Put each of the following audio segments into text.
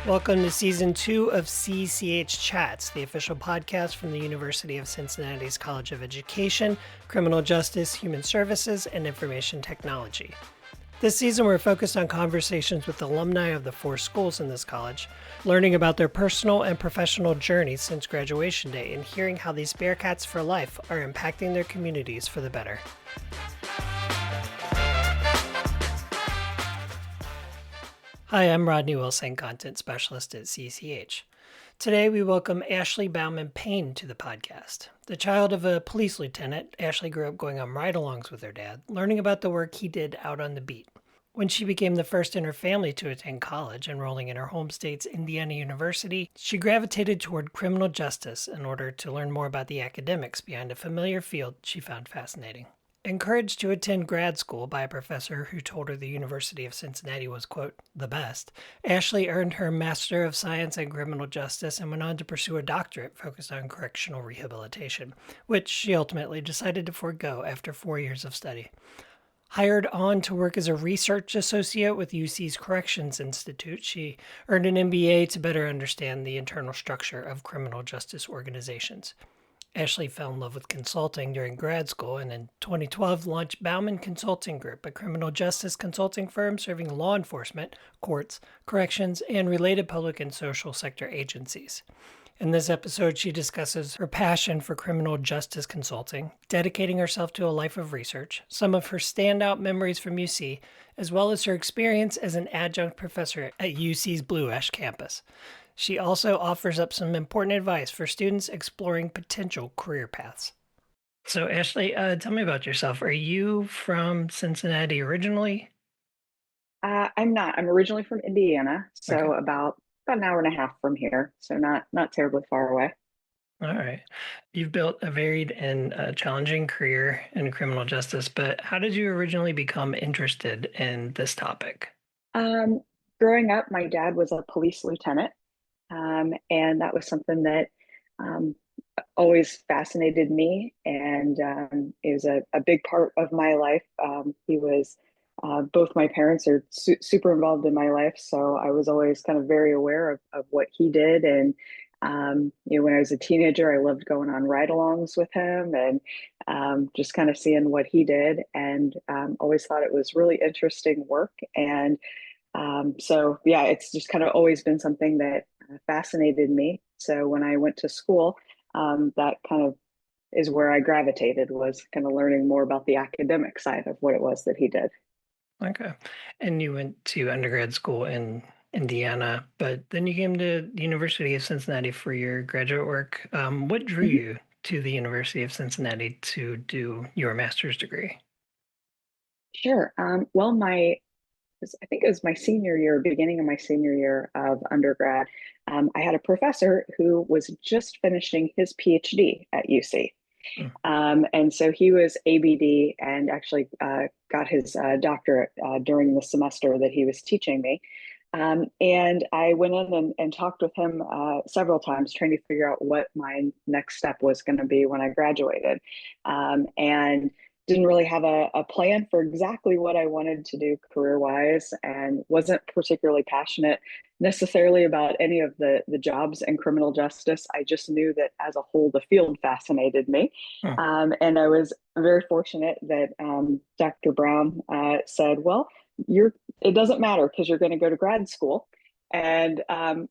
Welcome to Season 2 of CCH Chats, the official podcast from the University of Cincinnati's College of Education, Criminal Justice, Human Services, and Information Technology. This season, we're focused on conversations with alumni of the 4 schools in this college, learning about their personal and professional journeys since graduation day, and hearing how these Bearcats for life are impacting their communities for the better. Hi, I'm Rodney Wilson, Content Specialist at CCH. Today, we welcome Ashley Bauman Payne to the podcast. The child of a police lieutenant, Ashley grew up going on ride-alongs with her dad, learning about the work he did out on the beat. When she became the first in her family to attend college, enrolling in her home state's Indiana University, she gravitated toward criminal justice in order to learn more about the academics behind a familiar field she found fascinating. Encouraged to attend grad school by a professor who told her the University of Cincinnati was, quote, the best, Ashley earned her Master of Science in Criminal Justice and went on to pursue a doctorate focused on correctional rehabilitation, which she ultimately decided to forgo after 4 years of study. Hired on to work as a research associate with UC's Corrections Institute, she earned an MBA to better understand the internal structure of criminal justice organizations. Ashley fell in love with consulting during grad school and in 2012 launched Bauman Consulting Group, a criminal justice consulting firm serving law enforcement, courts, corrections, and related public and social sector agencies. In this episode, she discusses her passion for criminal justice consulting, dedicating herself to a life of research, some of her standout memories from UC, as well as her experience as an adjunct professor at UC's Blue Ash campus. She also offers up some important advice for students exploring potential career paths. So, Ashley, tell me about yourself. Are you from Cincinnati originally? I'm not. I'm originally from Indiana, Okay. so about an hour and a half from here, so not terribly far away. All right. You've built a varied and challenging career in criminal justice, but how did you originally become interested in this topic? Um, Growing up, my dad was a police lieutenant, and that was something that um, always fascinated me, and it was a big part of my life. He was both my parents are super involved in my life, so I was always kind of very aware of what he did. And when I was a teenager, I loved going on ride-alongs with him and just kind of seeing what he did, and always thought it was really interesting work. And so, yeah, it's just kind of always been something that fascinated me. So when I went to school, that kind of is where I gravitated, was kind of learning more about the academic side of what it was that he did. Okay. And you went to undergrad school in Indiana, but then you came to the University of Cincinnati for your graduate work. What drew Mhm. you to the University of Cincinnati to do your master's degree? Sure. Well, I think it was my senior year, beginning of my senior year of undergrad. I had a professor who was just finishing his PhD at UC. Hmm. And so he was ABD and actually got his doctorate during the semester that he was teaching me. And I went in and talked with him several times, trying to figure out what my next step was going to be when I graduated. And didn't really have a plan for exactly what I wanted to do career wise, and wasn't particularly passionate necessarily about any of the jobs in criminal justice. I just knew that as a whole, the field fascinated me. Hmm. And I was very fortunate that Dr. Brown said, well, it doesn't matter because you're going to go to grad school. And I'm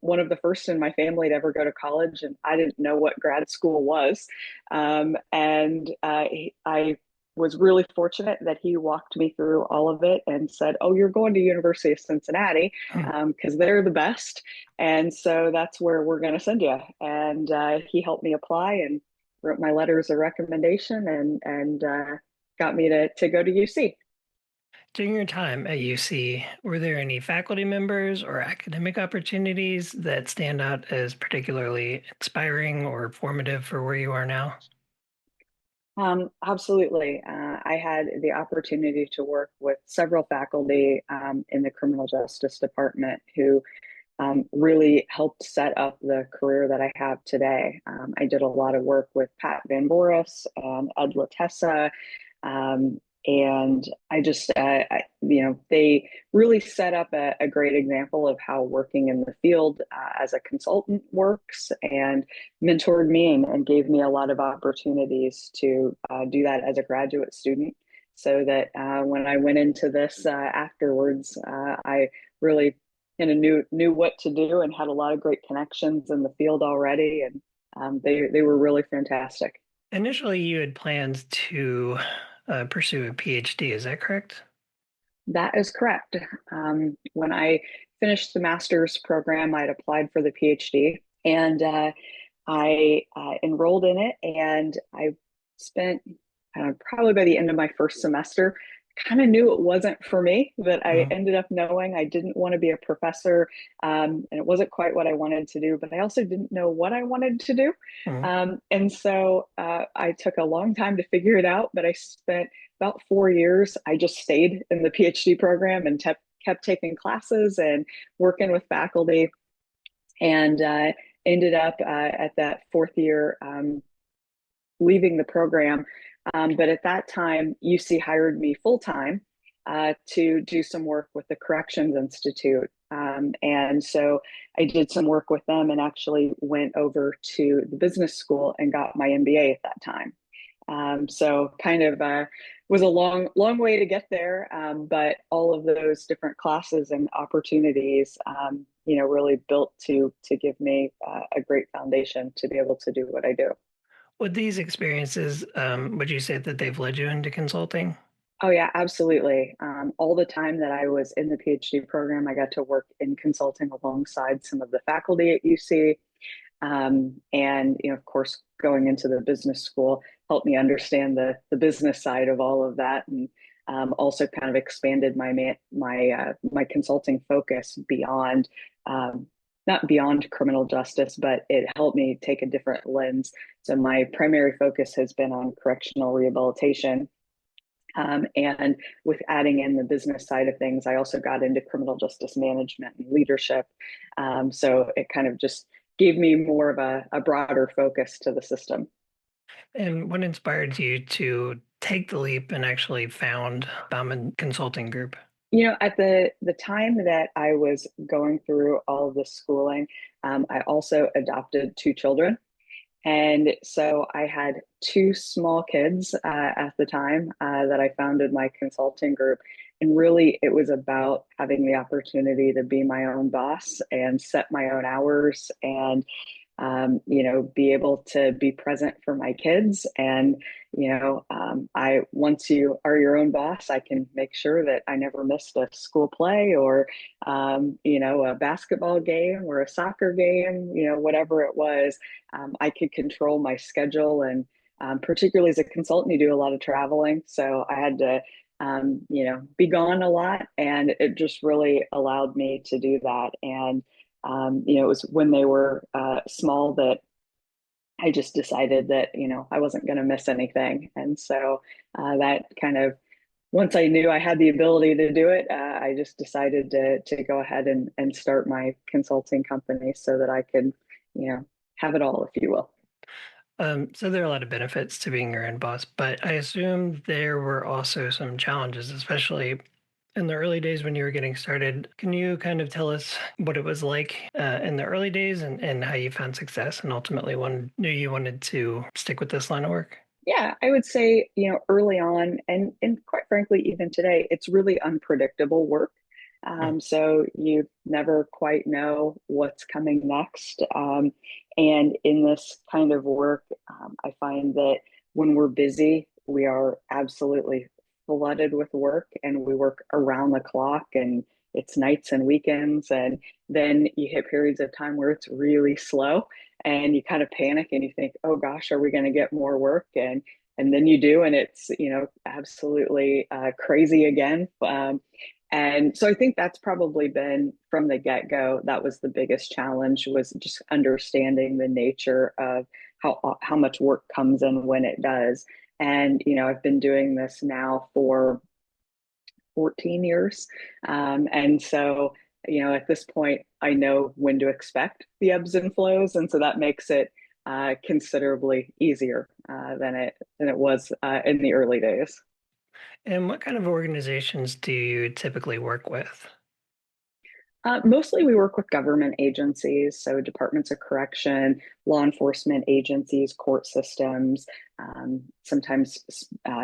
one of the first in my family to ever go to college, and I didn't know what grad school was. And I was really fortunate that he walked me through all of it and said, "Oh, you're going to University of Cincinnati Hmm. because they're the best, and so that's where we're going to send you." And he helped me apply and wrote my letters of recommendation and got me to go to UC. During your time at UC, were there any faculty members or academic opportunities that stand out as particularly inspiring or formative for where you are now? Absolutely. I had the opportunity to work with several faculty in the criminal justice department who really helped set up the career that I have today. I did a lot of work with Pat Van Boris and Ed Latessa, And I just, they really set up a great example of how working in the field as a consultant works, and mentored me and gave me a lot of opportunities to do that as a graduate student. So that when I went into this afterwards, I really knew what to do and had a lot of great connections in the field already, and they were really fantastic. Initially, you had plans to pursue a PhD, is that correct? That is correct. When I finished the master's program, I'd applied for the PhD, and I enrolled in it, and I spent probably by the end of my first semester, kind of knew it wasn't for me. But I Mhm. ended up knowing I didn't want to be a professor, and it wasn't quite what I wanted to do. But I also didn't know what I wanted to do, Mhm. and so I took a long time to figure it out. But I spent about 4 years. I just stayed in the PhD program and kept taking classes and working with faculty, and ended up at that fourth year leaving the program. But at that time, UC hired me full time to do some work with the Corrections Institute. And so I did some work with them and actually went over to the business school and got my MBA at that time. So kind of was a long way to get there, but all of those different classes and opportunities, really built to give me a great foundation to be able to do what I do. With these experiences, would you say that they've led you into consulting? Oh yeah, absolutely. All the time that I was in the PhD program, I got to work in consulting alongside some of the faculty at UC. And of course, going into the business school helped me understand the business side of all of that, and also kind of expanded my consulting focus beyond, um, not beyond criminal justice, but it helped me take a different lens. So my primary focus has been on correctional rehabilitation. And with adding in the business side of things, I also got into criminal justice management and leadership. So it kind of just gave me more of a broader focus to the system. And what inspired you to take the leap and actually found Bauman Consulting Group? At the time that I was going through all of this schooling, I also adopted two children. And so I had two small kids at the time that I founded my consulting group. And really, it was about having the opportunity to be my own boss and set my own hours, and be able to be present for my kids. And, I, once you are your own boss, I can make sure that I never missed a school play or, a basketball game or a soccer game, whatever it was. I could control my schedule. And particularly as a consultant, you do a lot of traveling. So I had to, be gone a lot. And it just really allowed me to do that. And it was when they were small that I just decided that, I wasn't going to miss anything. And so that kind of, once I knew I had the ability to do it, I just decided to go ahead and start my consulting company so that I could, have it all, if you will. So there are a lot of benefits to being your own boss, but I assume there were also some challenges, especially in the early days when you were getting started. Can you kind of tell us what it was like in the early days and how you found success and ultimately knew you wanted to stick with this line of work? Yeah, I would say, early on, and quite frankly, even today, it's really unpredictable work. Mm. So you never quite know what's coming next. And in this kind of work, I find that when we're busy, we are absolutely flooded with work, and we work around the clock, and it's nights and weekends. And then you hit periods of time where it's really slow, and you kind of panic and you think, oh gosh, are we going to get more work? And then you do, and it's absolutely crazy again. And so I think that's probably been from the get-go, that was the biggest challenge, was just understanding the nature of how much work comes in when it does. And I've been doing this now for 14 years. And so, at this point, I know when to expect the ebbs and flows. And so that makes it considerably easier than it was in the early days. And what kind of organizations do you typically work with? Mostly we work with government agencies, so departments of correction, law enforcement agencies, court systems, sometimes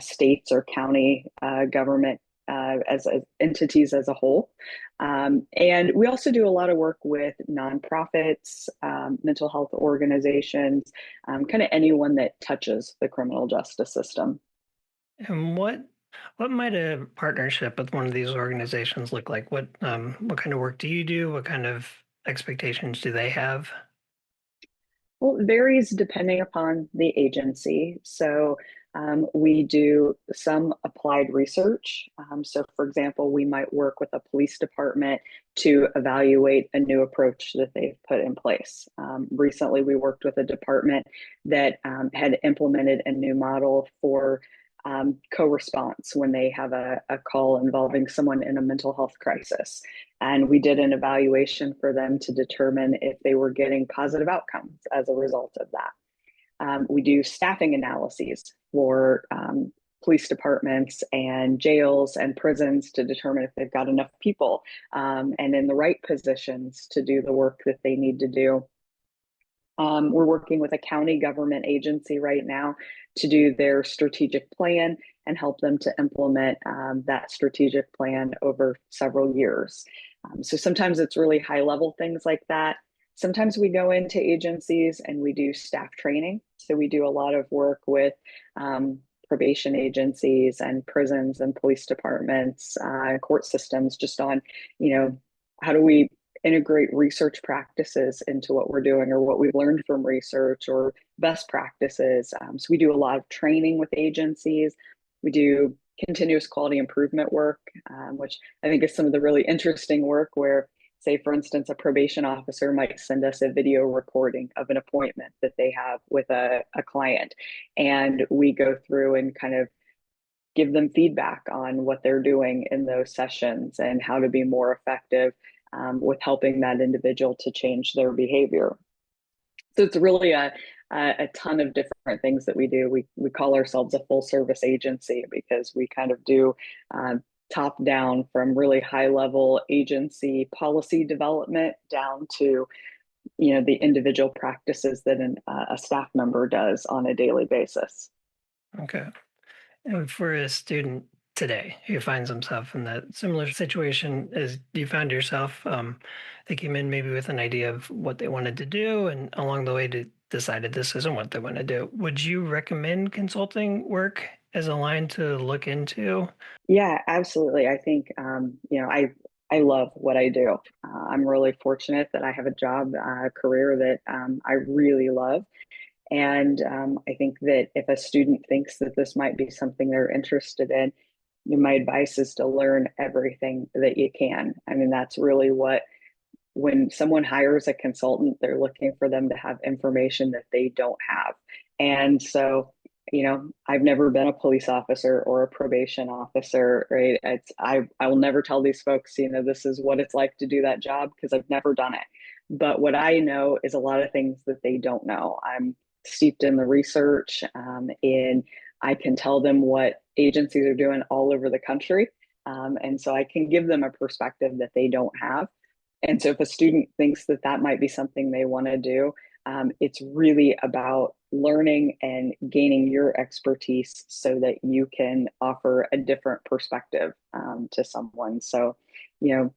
states or county government as entities as a whole. And we also do a lot of work with nonprofits, mental health organizations, kind of anyone that touches the criminal justice system. And what might a partnership with one of these organizations look like? What kind of work do you do? What kind of expectations do they have? Well, it varies depending upon the agency. So we do some applied research. So, for example, we might work with a police department to evaluate a new approach that they've put in place. Recently, we worked with a department that had implemented a new model for co-response when they have a call involving someone in a mental health crisis. And we did an evaluation for them to determine if they were getting positive outcomes as a result of that. We do staffing analyses for police departments and jails and prisons to determine if they've got enough people and in the right positions to do the work that they need to do. We're working with a county government agency right now to do their strategic plan and help them to implement that strategic plan over several years. So sometimes it's really high level things like that. Sometimes we go into agencies and we do staff training. So we do a lot of work with probation agencies and prisons and police departments, court systems, just on, you know, how do we integrate research practices into what we're doing or what we've learned from research or best practices. So we do a lot of training with agencies. We do continuous quality improvement work, which I think is some of the really interesting work where, say, for instance, a probation officer might send us a video recording of an appointment that they have with a client. And we go through and kind of give them feedback on what they're doing in those sessions and how to be more effective with helping that individual to change their behavior. So it's really a ton of different things that we do. We call ourselves a full service agency because we kind of do top down from really high level agency policy development down to the individual practices that a staff member does on a daily basis. Okay. And for a student today who finds himself in that similar situation as you found yourself, they came in maybe with an idea of what they wanted to do, and along the way decided this isn't what they want to do. Would you recommend consulting work as a line to look into? Yeah, absolutely. I think I love what I do. I'm really fortunate that I have a job, career that I really love. And I think that if a student thinks that this might be something they're interested in, my advice is to learn everything that you can. I mean, that's really what, when someone hires a consultant, they're looking for them to have information that they don't have. And so, I've never been a police officer or a probation officer, right? I will never tell these folks, this is what it's like to do that job because I've never done it. But what I know is a lot of things that they don't know. I'm steeped in the research, in I can tell them what agencies are doing all over the country. And so I can give them a perspective that they don't have. And so if a student thinks that that might be something they want to do, it's really about learning and gaining your expertise so that you can offer a different perspective to someone. So, you know,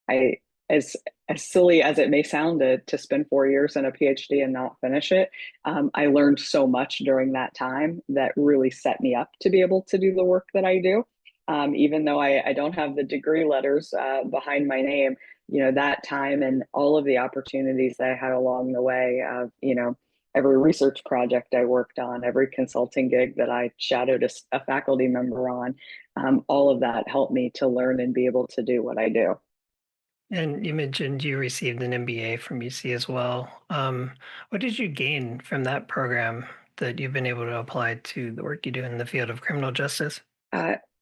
I as silly as it may sound to spend 4 years in a PhD and not finish it, I learned so much during that time that really set me up to be able to do the work that I do. Even though I don't have the degree letters behind my name, that time and all of the opportunities that I had along the way of, every research project I worked on, every consulting gig that I shadowed a faculty member on, all of that helped me to learn and be able to do what I do. And you mentioned you received an MBA from UC as well. What did you gain from that program that you've been able to apply to the work you do in the field of criminal justice?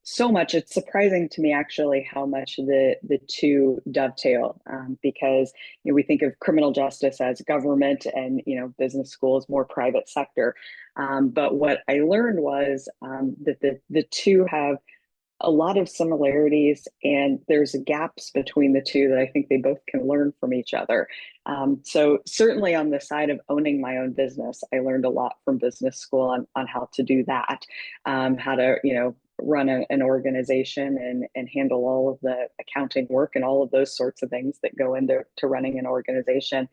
So much. It's surprising to me actually how much the two dovetail, because we think of criminal justice as government and business schools more private sector. But what I learned was that the two have a lot of similarities, and there's gaps between the two that I think they both can learn from each other. So certainly on the side of owning my own business, I learned a lot from business school on how to do that, how to run an organization and handle all of the accounting work and all of those sorts of things that go into running an organization.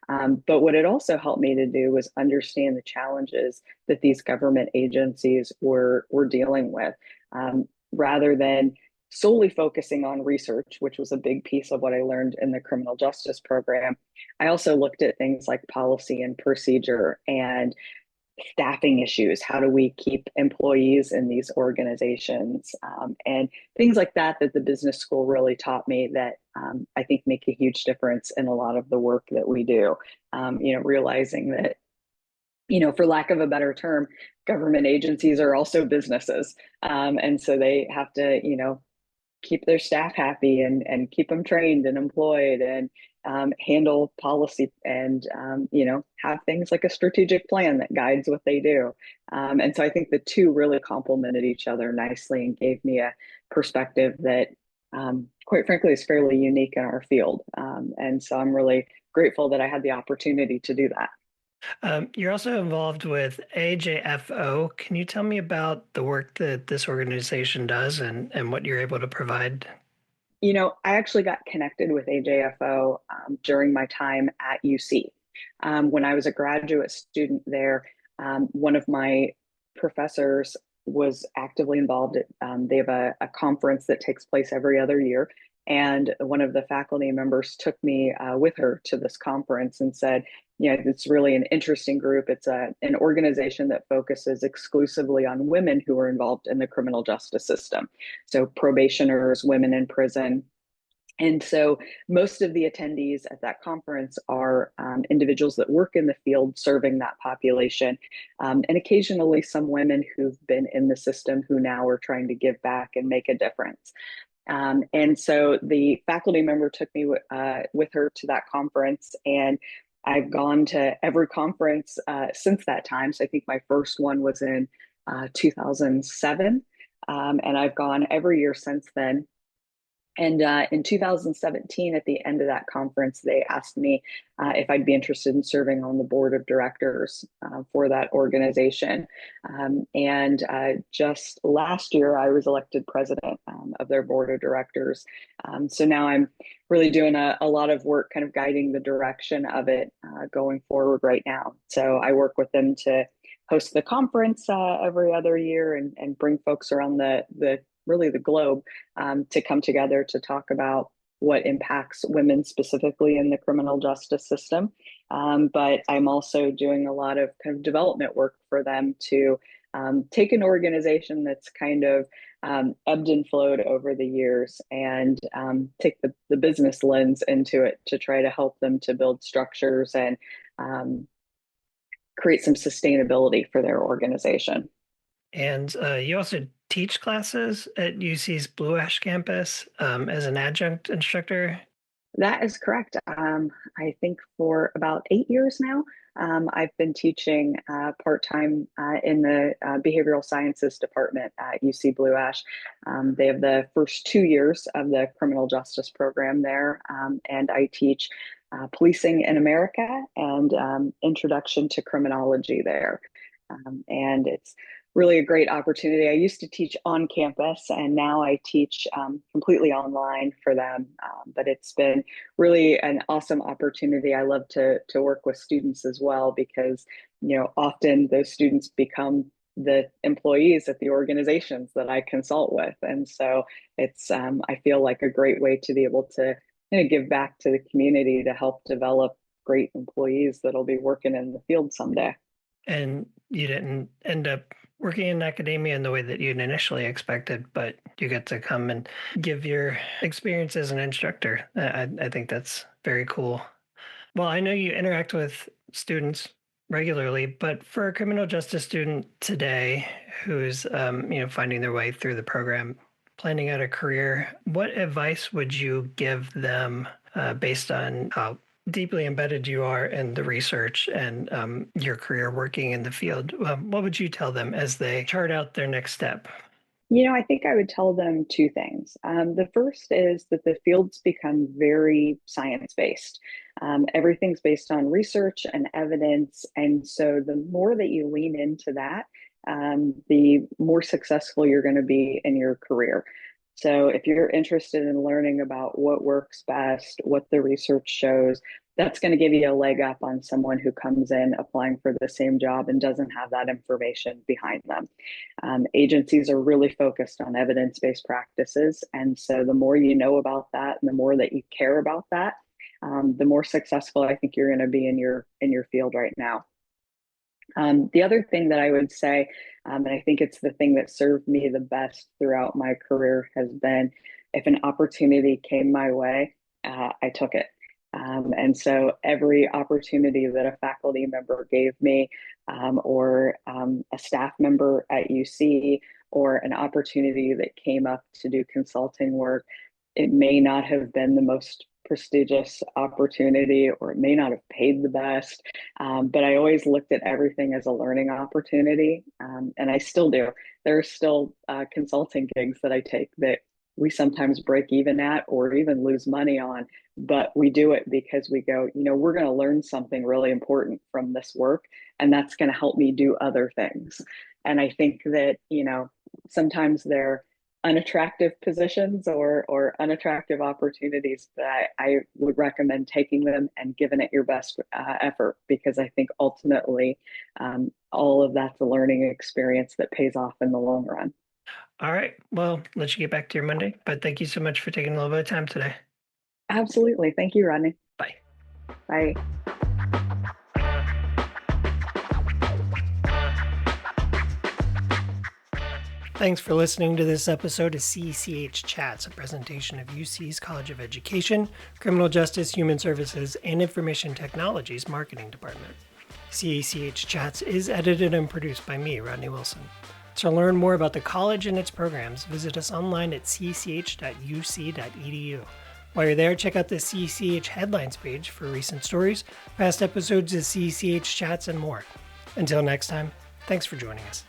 But what it also helped me to do was understand the challenges that these government agencies were dealing with. Rather than solely focusing on research, which was a big piece of what I learned in the criminal justice program, I also looked at things like policy and procedure and staffing issues. How do we keep employees in these organizations? And things like that, that the business school really taught me that I think make a huge difference in a lot of the work that we do. Realizing that for lack of a better term, government agencies are also businesses. And so they have to, keep their staff happy and keep them trained and employed and handle policy and, have things like a strategic plan that guides what they do. And so I think the two really complemented each other nicely and gave me a perspective that, quite frankly, is fairly unique in our field. And so I'm really grateful that I had the opportunity to do that. You're also involved with AJFO. Can you tell me about the work that this organization does and what you're able to provide? I actually got connected with AJFO during my time at UC. When I was a graduate student there, one of my professors was actively involved. They have a conference that takes place every other year. And one of the faculty members took me with her to this conference and said, it's really an interesting group. It's an organization that focuses exclusively on women who are involved in the criminal justice system. So probationers, women in prison. And so most of the attendees at that conference are individuals that work in the field serving that population, and occasionally some women who've been in the system who now are trying to give back and make a difference. And so the faculty member took me with her to that conference, and I've gone to every conference since that time. So I think my first one was in 2007, and I've gone every year since then. And in 2017, at the end of that conference, they asked me if I'd be interested in serving on the board of directors for that organization. And just last year, I was elected president of their board of directors. So now I'm really doing a lot of work kind of guiding the direction of it going forward right now. So I work with them to host the conference every other year and bring folks around the really the globe to come together to talk about what impacts women specifically in the criminal justice system. But I'm also doing a lot of kind of development work for them to take an organization that's kind of ebbed and flowed over the years and take the business lens into it to try to help them to build structures and create some sustainability for their organization. And you also teach classes at UC's Blue Ash campus as an adjunct instructor. That is correct. I think for about 8 years now, I've been teaching part time in the behavioral sciences department at UC Blue Ash. They have the first 2 years of the criminal justice program there, and I teach policing in America and introduction to criminology there. And it's really a great opportunity. I used to teach on campus and now I teach completely online for them. But it's been really an awesome opportunity. I love to work with students as well because, often those students become the employees at the organizations that I consult with. And so it's, I feel like a great way to be able to give back to the community to help develop great employees that'll be working in the field someday. And you didn't end up working in academia in the way that you'd initially expected, but you get to come and give your experience as an instructor. I think that's very cool. Well, I know you interact with students regularly, but for a criminal justice student today who's finding their way through the program, planning out a career, what advice would you give them based on how deeply embedded you are in the research and your career working in the field? What would you tell them as they chart out their next step? I think I would tell them two things. The first is that the fields become very science based. Everything's based on research and evidence. And so the more that you lean into that, the more successful you're going to be in your career. So if you're interested in learning about what works best, what the research shows, that's going to give you a leg up on someone who comes in applying for the same job and doesn't have that information behind them. Agencies are really focused on evidence-based practices, and so the more you know about that, and the more that you care about that, the more successful I think you're going to be in your field right now. The other thing that I would say, and I think it's the thing that served me the best throughout my career, has been if an opportunity came my way, I took it. And so every opportunity that a faculty member gave me, or a staff member at UC, or an opportunity that came up to do consulting work, it may not have been the most prestigious opportunity, or it may not have paid the best, but I always looked at everything as a learning opportunity, and I still do. There are still consulting gigs that I take that we sometimes break even at or even lose money on, but we do it because we go, we're going to learn something really important from this work, and that's going to help me do other things. And I think that, sometimes they're unattractive positions or unattractive opportunities, but I would recommend taking them and giving it your best effort, because I think ultimately all of that's a learning experience that pays off in the long run. All right. Well, let you get back to your Monday, but thank you so much for taking a little bit of time today. Absolutely. Thank you, Rodney. Bye. Bye. Thanks for listening to this episode of CECH Chats, a presentation of UC's College of Education, Criminal Justice, Human Services, and Information Technologies Marketing Department. CECH Chats is edited and produced by me, Rodney Wilson. To learn more about the college and its programs, visit us online at cech.uc.edu. While you're there, check out the CECH Headlines page for recent stories, past episodes of CECH Chats, and more. Until next time, thanks for joining us.